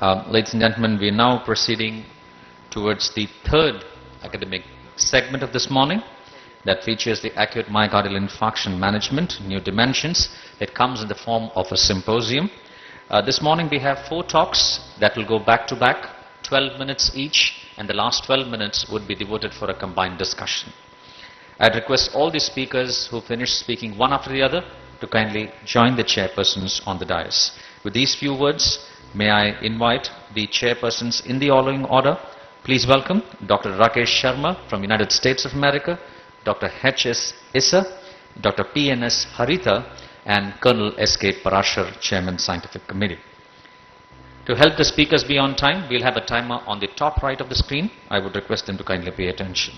Ladies and gentlemen, we are now proceeding towards the third academic segment of this morning that features the acute myocardial infarction management, new dimensions. It comes in the form of a symposium. This morning we have 4 talks that will go back to back, 12 minutes each, and the last 12 minutes would be devoted for a combined discussion. I'd request all the speakers who finish speaking one after the other to kindly join the chairpersons on the dais. With these few words, may I invite the chairpersons in the following order. Please welcome Dr. Rakesh Sharma from United States of America, Dr. H.S. Issa, Dr. P.N.S. Haritha, and Colonel S.K. Parashar, Chairman Scientific Committee. To help the speakers be on time, we'll have a timer on the top right of the screen. I would request them to kindly pay attention.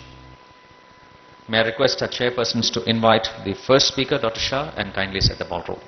May I request our chairpersons to invite the first speaker, Dr. Shah, and kindly set the ball rolling.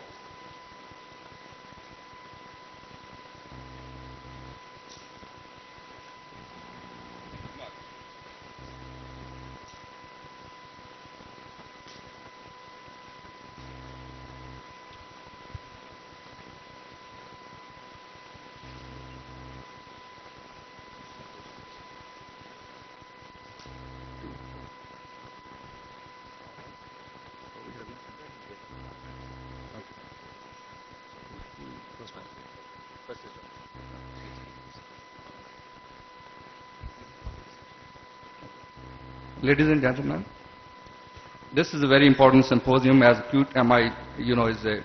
Ladies and gentlemen, this is a very important symposium as acute MI, is a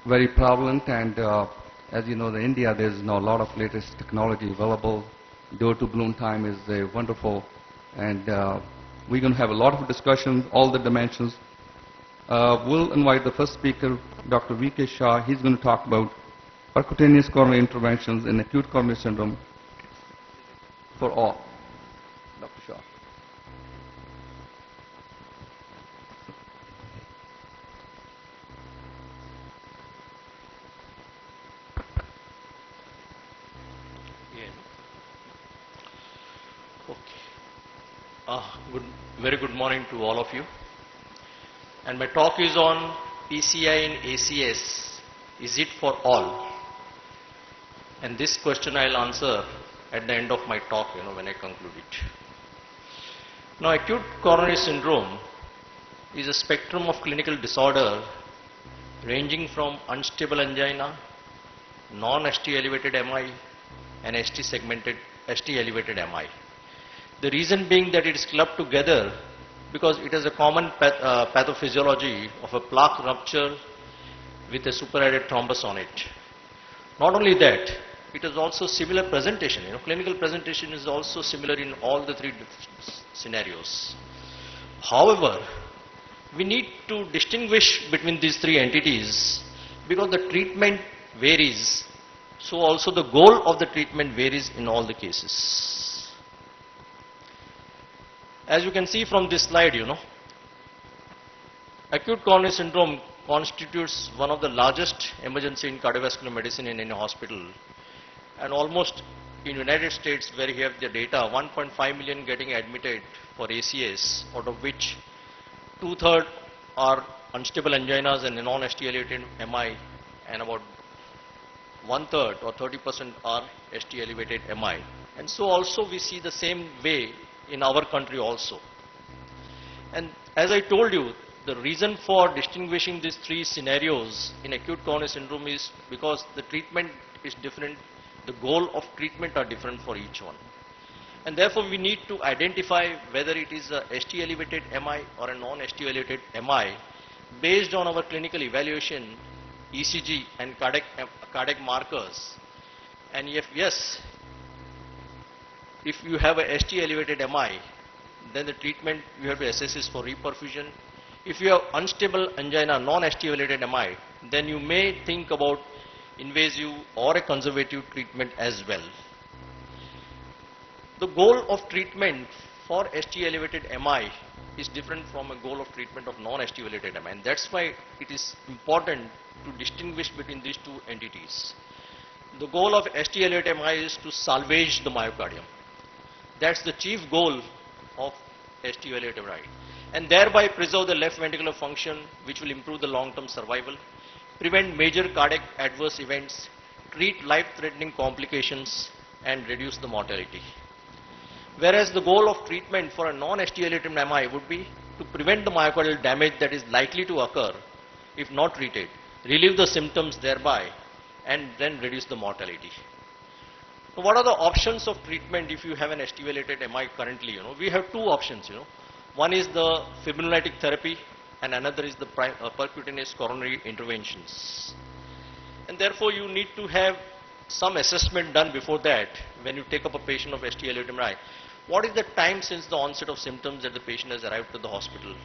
very prevalent, and as you know, in India there is now a lot of latest technology available. Door to balloon time is wonderful, and we're going to have a lot of discussions, all the dimensions. We'll invite the first speaker, Dr. K Shah. He's going to talk about percutaneous coronary interventions in acute coronary syndrome for all. Dr. Shah. Very good morning to all of you. And my talk is on PCI and ACS. Is it for all? And this question I'll answer at the end of my talk, when I conclude it. Now, acute coronary syndrome is a spectrum of clinical disorder ranging from unstable angina, non-ST elevated MI, and ST elevated MI. The reason being that it is clubbed together because it has a common pathophysiology of a plaque rupture with a superadded thrombus on it. Not only that, it is also similar presentation. Clinical presentation is also similar in all the 3 scenarios. However, we need to distinguish between these 3 entities because the treatment varies. So also the goal of the treatment varies in all the cases. As you can see from this slide, acute coronary syndrome constitutes one of the largest emergency in cardiovascular medicine in any hospital. And almost in United States, where we have the data, 1.5 million getting admitted for ACS, out of which 2/3 are unstable anginas and non-ST elevated MI, and about 1/3 or 30% are ST elevated MI. And so also we see the same way in our country also. And as I told you, the reason for distinguishing these 3 scenarios in acute coronary syndrome is because the treatment is different, the goal of treatment are different for each one. And therefore we need to identify whether it is a ST elevated MI or a non-ST elevated MI based on our clinical evaluation, ECG and cardiac markers. And if yes, if you have a ST elevated MI, then the treatment you have to assess is for reperfusion. If you have unstable angina, non-ST elevated MI, then you may think about invasive or a conservative treatment as well. The goal of treatment for ST elevated MI is different from a goal of treatment of non-ST elevated MI, and that's why it is important to distinguish between these 2 entities. The goal of ST elevated MI is to salvage the myocardium. That's the chief goal of ST elevated MI, and thereby preserve the left ventricular function, which will improve the long-term survival, prevent major cardiac adverse events, treat life-threatening complications and reduce the mortality. Whereas the goal of treatment for a non-ST-related MI would be to prevent the myocardial damage that is likely to occur if not treated, relieve the symptoms thereby, and then reduce the mortality. So what are the options of treatment if you have an ST-related MI currently? We have two options. One is the fibrinolytic therapy, and another is the percutaneous coronary interventions. And therefore, you need to have some assessment done before that when you take up a patient of ST-related MI. What is the time since the onset of symptoms that the patient has arrived to the hospital?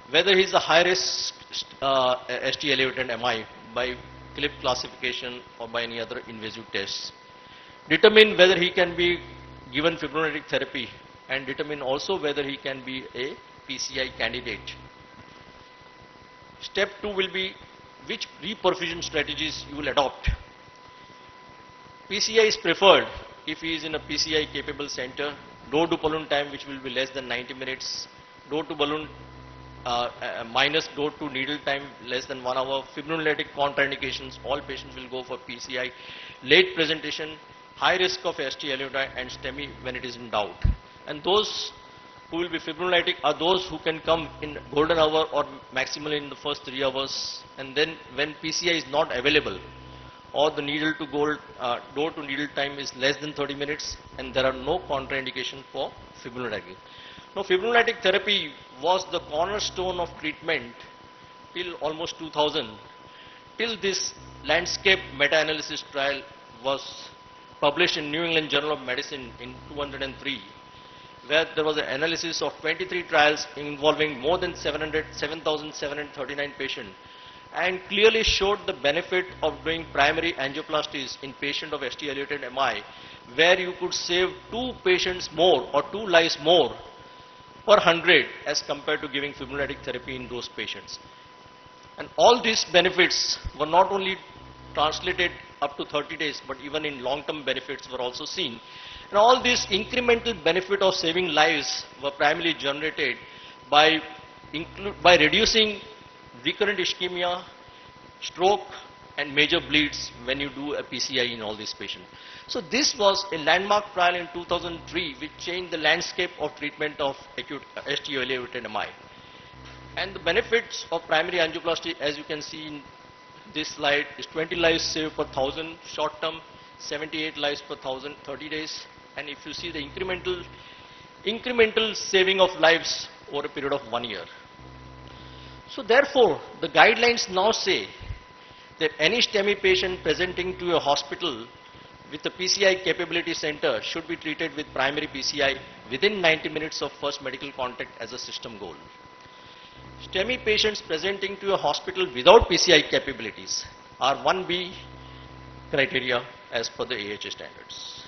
Whether he is a high-risk ST-related MI by CLIP classification or by any other invasive tests. Determine whether he can be given fibrinolytic therapy, and determine also whether he can be a PCI candidate. Step 2 will be which reperfusion strategies you will adopt. PCI is preferred if he is in a PCI capable center. Door to balloon time which will be less than 90 minutes. Door to balloon minus door to needle time less than 1 hour. Fibrinolytic contraindications, all patients will go for PCI. Late presentation, high risk of ST-LUTI and STEMI when it is in doubt. And those who will be fibrinolytic are those who can come in golden hour or maximally in the first 3 hours. And then when PCI is not available, or the needle to door to needle time is less than 30 minutes, and there are no contraindication for fibrinolytic. Now, fibrinolytic therapy was the cornerstone of treatment till almost 2000, till this landscape meta-analysis trial was published in New England Journal of Medicine in 2003, where there was an analysis of 23 trials involving more than 7,739 patients, and clearly showed the benefit of doing primary angioplasties in patient of ST-related MI, where you could save 2 patients more or 2 lives more per 100 as compared to giving fibrinolytic therapy in those patients. And all these benefits were not only translated up to 30 days, but even in long-term benefits were also seen. And all these incremental benefit of saving lives were primarily generated by reducing recurrent ischemia, stroke, and major bleeds when you do a PCI in all these patients. So this was a landmark trial in 2003 which changed the landscape of treatment of acute ST-related MI. And the benefits of primary angioplasty, as you can see in this slide, is 20 lives saved per 1,000 short term, 78 lives per 1,000, 30 days. And if you see the incremental saving of lives over a period of 1 year. So therefore, the guidelines now say that any STEMI patient presenting to a hospital with a PCI capability center should be treated with primary PCI within 90 minutes of first medical contact as a system goal. STEMI patients presenting to a hospital without PCI capabilities are 1B criteria as per the AHA standards.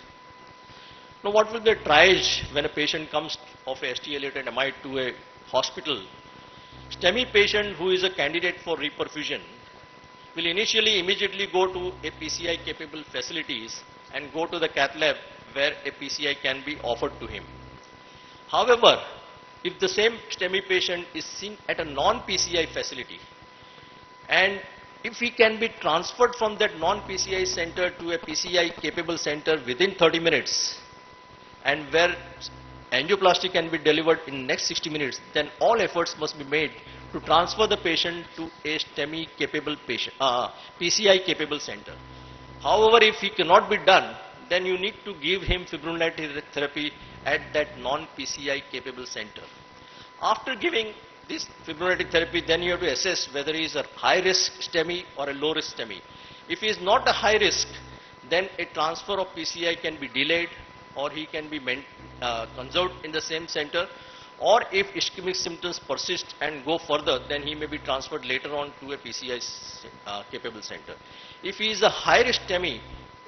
Now what will be the triage when a patient comes of a ST-related MI to a hospital? STEMI patient who is a candidate for reperfusion will immediately go to a PCI capable facilities and go to the cath lab where a PCI can be offered to him. However, if the same STEMI patient is seen at a non-PCI facility, and if he can be transferred from that non-PCI center to a PCI capable center within 30 minutes, and where angioplasty can be delivered in next 60 minutes, then all efforts must be made to transfer the patient to a STEMI capable patient, PCI capable center. However, if it cannot be done, then you need to give him fibrinolytic therapy at that non-PCI capable center. After giving this fibrinolytic therapy, then you have to assess whether he is a high-risk STEMI or a low-risk STEMI. If he is not a high risk, then a transfer of PCI can be delayed, or he can be conserved in the same center, or if ischemic symptoms persist and go further, then he may be transferred later on to a PCI capable center. If he is a high-risk STEMI,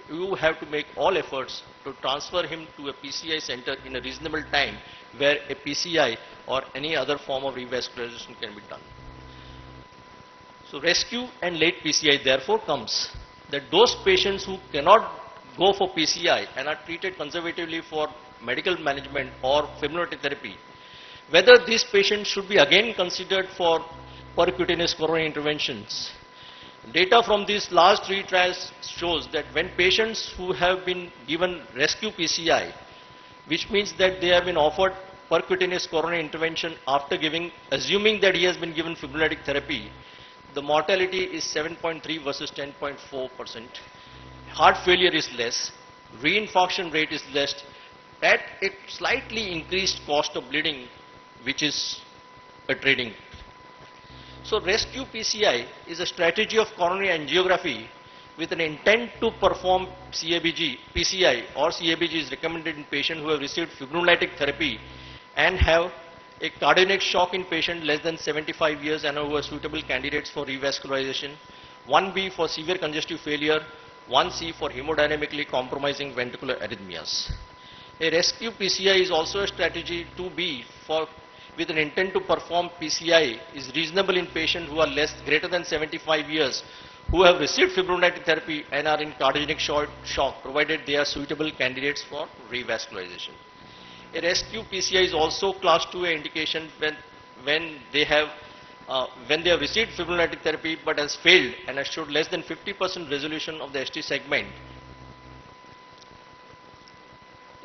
you have to make all efforts to transfer him to a PCI center in a reasonable time where a PCI or any other form of revascularization can be done. So rescue and late PCI therefore comes that those patients who cannot go for PCI and are treated conservatively for medical management or fibrinolytic therapy, whether these patients should be again considered for percutaneous coronary interventions, Data from these last 3 trials shows that when patients who have been given rescue PCI, which means that they have been offered percutaneous coronary intervention after assuming that he has been given fibrinolytic therapy, the mortality is 7.3 versus 10.4%. Heart failure is less, reinfarction rate is less, at a slightly increased cost of bleeding, which is a trading. So rescue PCI is a strategy of coronary angiography with an intent to perform PCI or CABG is recommended in patients who have received fibrinolytic therapy and have a cardiac shock in patients less than 75 years and who are suitable candidates for revascularization, 1B for severe congestive failure, 1C for hemodynamically compromising ventricular arrhythmias. A rescue PCI is also a strategy 2B with an intent to perform PCI is reasonable in patients who are greater than 75 years who have received fibrinolytic therapy and are in cardiac shock provided they are suitable candidates for revascularization. A rescue PCI is also class 2A indication when they have received fibrinolytic therapy but has failed and has showed less than 50% resolution of the ST segment.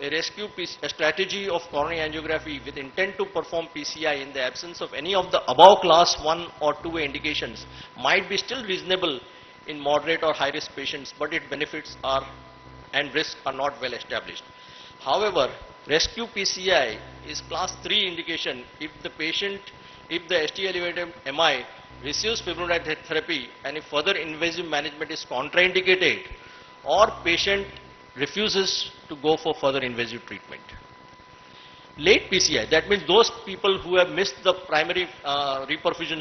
A strategy of coronary angiography with intent to perform PCI in the absence of any of the above class 1 or 2A indications might be still reasonable in moderate or high risk patients, but its benefits and risks are not well established. However, rescue PCI is class 3 indication if the ST elevated MI receives fibrinolytic therapy and if further invasive management is contraindicated or patient refuses to go for further invasive treatment. Late PCI, that means those people who have missed the primary reperfusion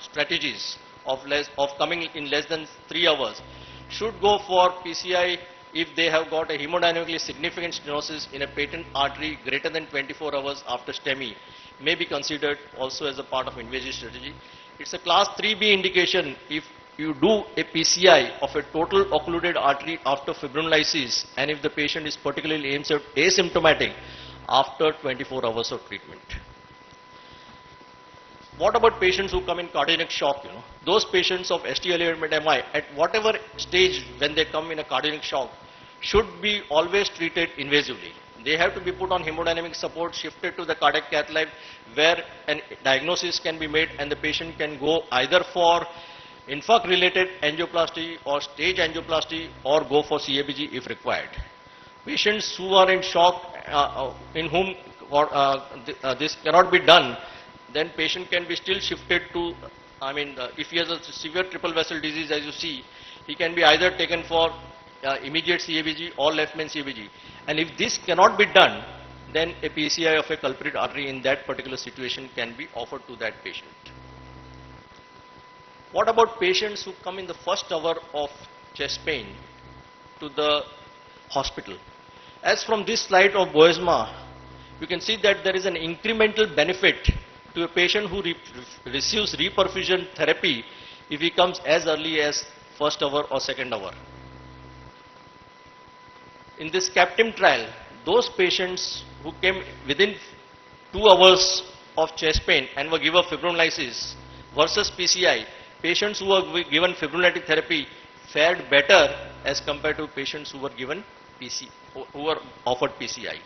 strategies of coming in less than 3 hours, should go for PCI if they have got a hemodynamically significant stenosis in a patent artery greater than 24 hours after STEMI, may be considered also as a part of invasive strategy. It's a class 3B indication if you do a PCI of a total occluded artery after fibrinolysis and if the patient is particularly asymptomatic after 24 hours of treatment. What about patients who come in cardiac shock? Those patients of ST elevated MI at whatever stage when they come in a cardiac shock should be always treated invasively. They have to be put on hemodynamic support, shifted to the cardiac cath lab where a diagnosis can be made and the patient can go either for infarct related angioplasty or stage angioplasty or go for CABG if required. Patients who are in shock in whom this cannot be done, then patient can be still shifted to, if he has a severe triple vessel disease as you see, he can be either taken for immediate CABG or left main CABG. And if this cannot be done, then a PCI of a culprit artery in that particular situation can be offered to that patient. What about patients who come in the first hour of chest pain to the hospital? As from this slide of Boesma, you can see that there is an incremental benefit to a patient who receives reperfusion therapy if he comes as early as first hour or second hour. In this CAPTIM trial, those patients who came within 2 hours of chest pain and were given fibrinolysis versus PCI, patients who were given fibrinolytic therapy fared better as compared to patients who were given who were offered PCI.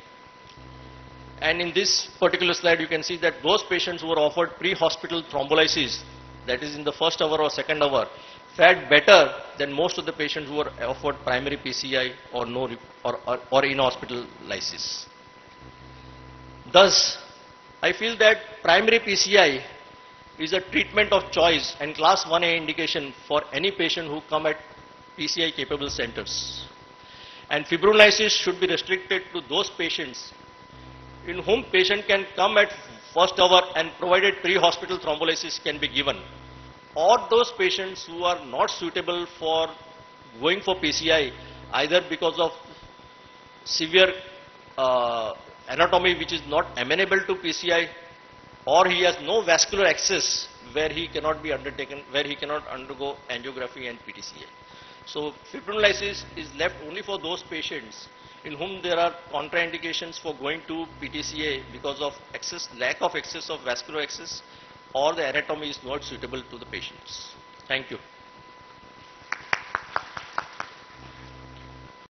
And in this particular slide, you can see that those patients who were offered pre-hospital thrombolysis, that is in the first hour or second hour, fared better than most of the patients who were offered primary PCI or in-hospital lysis. Thus, I feel that primary PCI is a treatment of choice and class 1A indication for any patient who come at PCI capable centers. And fibrinolysis should be restricted to those patients in whom patient can come at first hour and provided pre-hospital thrombolysis can be given, or those patients who are not suitable for going for PCI either because of severe anatomy which is not amenable to PCI, or he has no vascular access where he cannot be undertaken, where he cannot undergo angiography and PTCA. So fibrinolysis is left only for those patients in whom there are contraindications for going to PTCA because of lack of access of vascular access, or the anatomy is not suitable to the patients. Thank you.